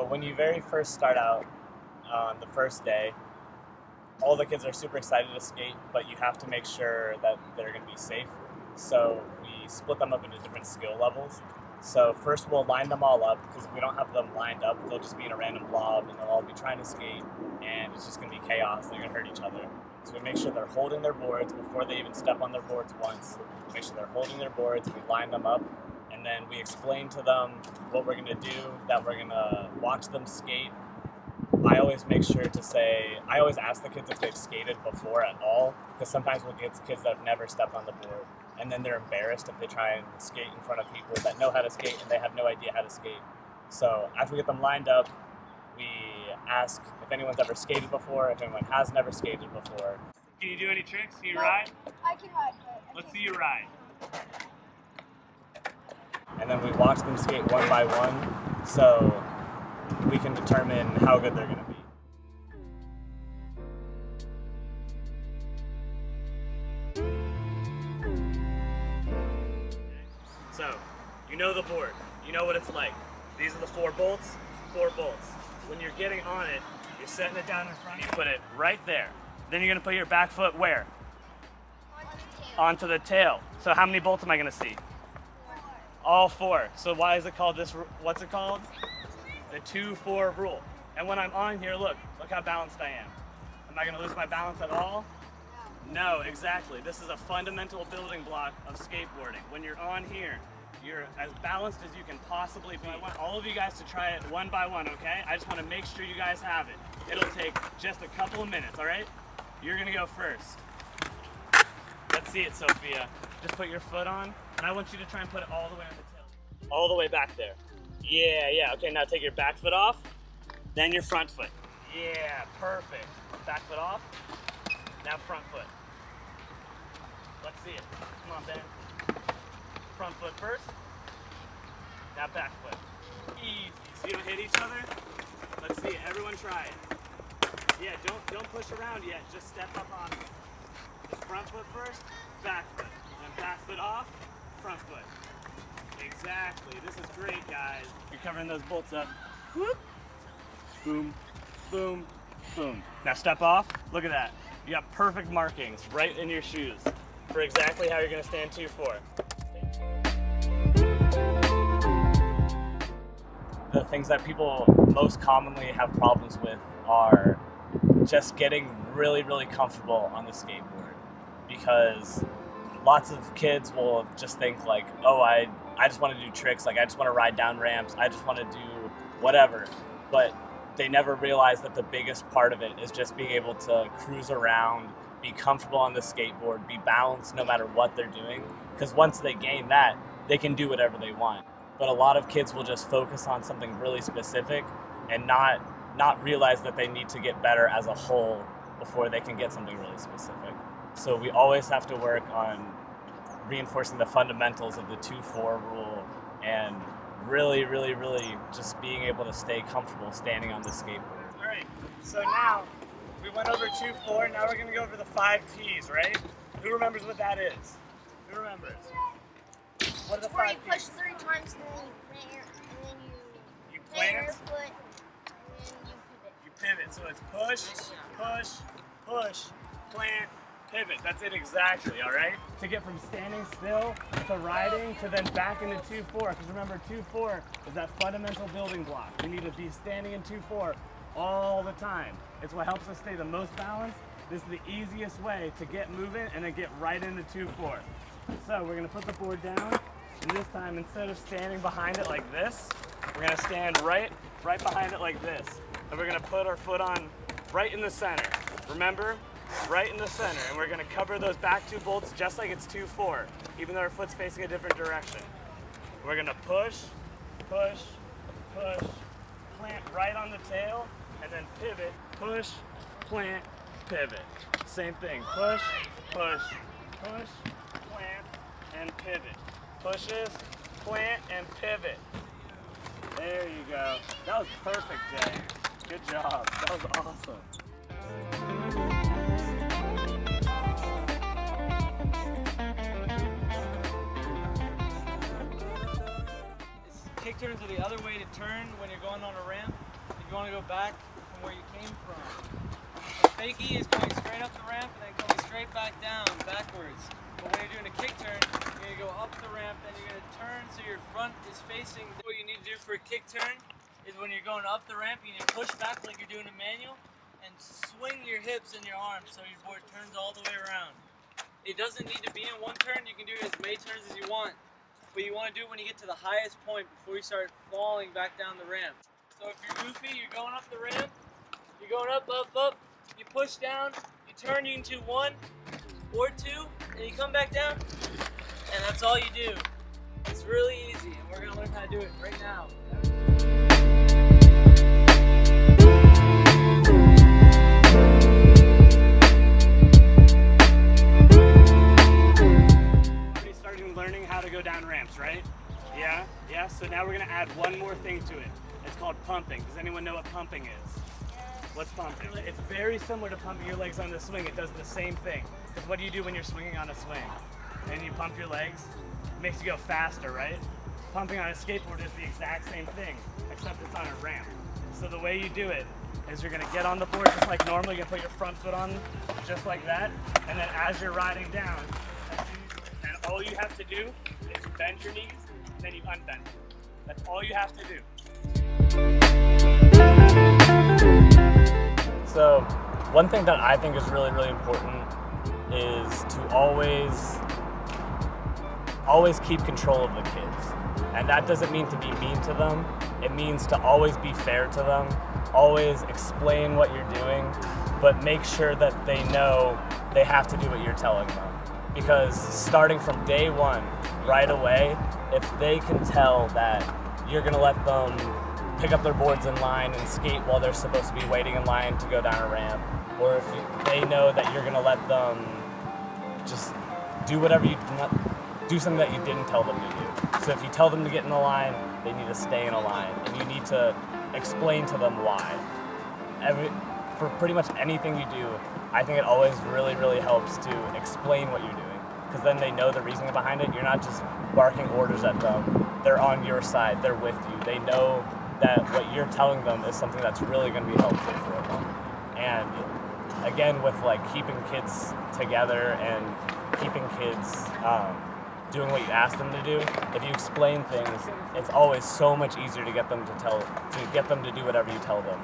So when you very first start out on the first day, all the kids are super excited to skate, but you have to make sure that they're going to be safe. So we split them up into different skill levels. So first we'll line them all up, because if we don't have them lined up, they'll just be in a random blob and they'll all be trying to skate, and it's just going to be chaos. They're going to hurt each other. So we make sure they're holding their boards before they even step on their boards once. Make sure they're holding their boards, we line them up, and then we explain to them what we're going to do, that we're going to watch them skate. I always make sure to say, I always ask the kids if they've skated before at all, because sometimes we'll get kids that have never stepped on the board, and then they're embarrassed if they try and skate in front of people that know how to skate and they have no idea how to skate. So after we get them lined up, we ask if anyone's ever skated before, if anyone has never skated before. Can you do any tricks? Can you ride? I can ride, but Let's see you ride. And then we watch them skate one by one, so we can determine how good they're going to be. So, you know the board. You know what it's like. These are the 4 bolts. 4 bolts. When you're getting on it, you're setting it down in front of you. Put it right there. Then you're going to put your back foot where? Onto the tail. So how many bolts am I going to see? 4. All 4. So why is it called this? What's it called? The 2-4 rule. And when I'm on here, look how balanced I am. Am I going to lose my balance at all? No, exactly. This is a fundamental building block of skateboarding. When you're on here, you're as balanced as you can possibly be. I want all of you guys to try it one by one, okay? I just want to make sure you guys have it. It'll take just a couple of minutes, all right? You're going to go first. Let's see it, Sophia. Just put your foot on, and I want you to try and put it all the way on the tail. All the way back there. Yeah. Okay, now take your back foot off, then your front foot. Yeah, perfect. Back foot off, now front foot. Let's see it. Come on, Ben. Front foot first, now back foot. Easy. So you don't hit each other? Let's see it. Everyone try it. Yeah, don't push around yet. Just step up on it. Just front foot first, back foot. Then back foot off, front foot. Exactly. This is great, guys. You're covering those bolts up. Whoop. Boom, boom, boom. Now step off. Look at that. You got perfect markings right in your shoes for exactly how you're going to stand 2-4. The things that people most commonly have problems with are just getting really, really comfortable on the skateboard, because lots of kids will just think like, oh, I just want to do tricks, like I just want to ride down ramps, I just want to do whatever, but they never realize that the biggest part of it is just being able to cruise around, be comfortable on the skateboard, be balanced no matter what they're doing, because once they gain that, they can do whatever they want. But a lot of kids will just focus on something really specific and not realize that they need to get better as a whole before they can get something really specific. So we always have to work on reinforcing the fundamentals of the 2-4 rule and really, really, really just being able to stay comfortable standing on the skateboard. All right, so now we went over 2-4, now we're gonna go over the 5 T's, right? Who remembers what that is? Who remembers? What are the 5 Where you T's? push 3 times and then you plant, your foot, and then you pivot. you pivot. So it's push, push, push, plant, pivot. That's it exactly, all right? To get from standing still to riding to then back into 2-4, because remember 2-4 is that fundamental building block. We need to be standing in 2-4 all the time. It's what helps us stay the most balanced. This is the easiest way to get moving and then get right into 2-4. So we're gonna put the board down, and this time instead of standing behind it like this, we're gonna stand right behind it like this. And we're gonna put our foot on right in the center. Remember? Right in the center. And we're gonna cover those back 2 bolts just like it's 2-4, even though our foot's facing a different direction. We're gonna push, push, push, plant right on the tail, and then pivot, push, plant, pivot. Same thing, push, push, push, plant, and pivot. Pushes, plant, and pivot. There you go. That was perfect, Jay. Good job. That was awesome. kick turns are the other way to turn when you're going on a ramp. If you want to go back from where you came from. A fakie is going straight up the ramp and then coming straight back down, backwards. But when you're doing a kick turn, you're going to go up the ramp and you're going to turn so your front is facing. What you need to do for a kick turn is when you're going up the ramp, you need to push back like you're doing a manual and swing your hips and your arms so your board turns all the way around. It doesn't need to be in one turn, you can do as many turns as you want. But you want to do it when you get to the highest point before you start falling back down the ramp. So if you're goofy, you're going up the ramp, you're going up, up, you push down, you turn, you can do 1 or 2, and you come back down, and that's all you do. It's really easy, and we're going to learn how to do it right now. Already starting learning how to go down ramps, right? Yeah? Yeah, so now we're going to add one more thing to it. It's called pumping. Does anyone know what pumping is? What's pumping? It's very similar to pumping your legs on the swing. It does the same thing. Because what do you do when you're swinging on a swing? And you pump your legs? It makes you go faster, right? Pumping on a skateboard is the exact same thing, except it's on a ramp. So the way you do it is you're going to get on the board just like normal. You're going to put your front foot on just like that. And then as you're riding down, and all you have to do is bend your knees, then you unbend. That's all you have to do. So one thing that I think is really, really important is to always keep control of the kids. And that doesn't mean to be mean to them. It means to always be fair to them, always explain what you're doing, but make sure that they know they have to do what you're telling them. Because starting from day one, right away, if they can tell that you're gonna let them pick up their boards in line and skate while they're supposed to be waiting in line to go down a ramp, or if they know that you're gonna let them just do do something that you didn't tell them to do. So if you tell them to get in the line, they need to stay in a line, and you need to explain to them why. For pretty much anything you do, I think it always really, really helps to explain what you're doing, because then they know the reasoning behind it. You're not just barking orders at them. They're on your side, they're with you. They know that what you're telling them is something that's really going to be helpful for them. And again, with like keeping kids together and keeping kids doing what you ask them to do, if you explain things, it's always so much easier to get them to do whatever you tell them.